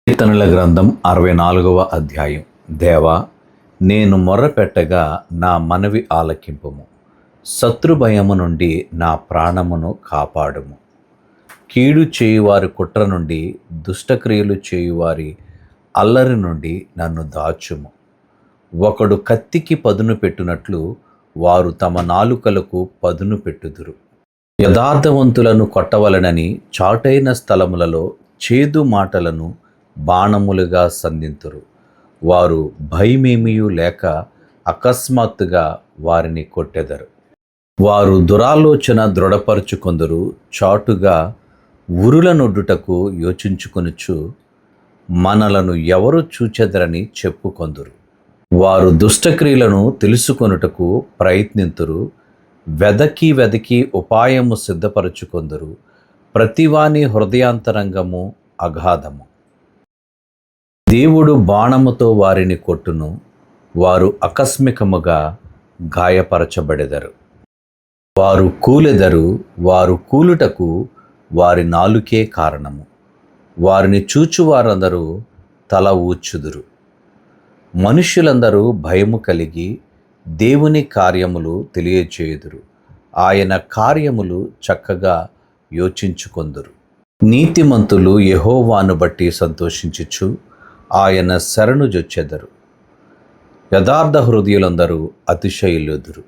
కీర్తనల గ్రంథం 64వ అధ్యాయం. దేవా, నేను మొర్రపెట్టగా నా మనవి ఆలకింపుము. శత్రుభయము నుండి నా ప్రాణమును కాపాడుము. కీడు చేయువారి కుట్ర నుండి, దుష్టక్రియలు చేయువారి అల్లరి నుండి నన్ను దాచుము. ఒకడు కత్తికి పదును పెట్టునట్లు వారు తమ నాలుకలకు పదును పెట్టుదురు. యథార్థవంతులను కొట్టవలనని చాటైన స్థలములలో చేదు మాటలను బాణములుగా సంధింతురు. వారు భయమేమియూ లేక అకస్మాత్తుగా వారిని కొట్టెదరు. వారు దురాలోచన దృఢపరుచుకొందురు. చాటుగా ఉరులనొడ్డుటకు యోచించుకొనుచు మనలను ఎవరు చూచెదరని చెప్పుకొందురు. వారు దుష్టక్రియలను తెలుసుకొనుటకు ప్రయత్నింతురు. వెదకి ఉపాయము సిద్ధపరచుకొందురు. ప్రతివాని హృదయాంతరంగము అగాధము. దేవుడు బాణముతో వారిని కొట్టును. వారు ఆకస్మికముగా గాయపరచబడెదరు. వారు కూలెదరు. వారు కూలుటకు వారి నాలుకే కారణము. వారిని చూచువారందరూ తల ఊచుదురు. మనుష్యులందరూ భయము కలిగి దేవుని కార్యములు తెలియచేయుదురు. ఆయన కార్యములు చక్కగా యోచించుకొందురు. నీతిమంతులు యెహోవాను బట్టి సంతోషించుచు ఆయన శరణు జొచ్చెదరు. యథార్థ హృదయులందరూ అతిశయిల్లుదురు.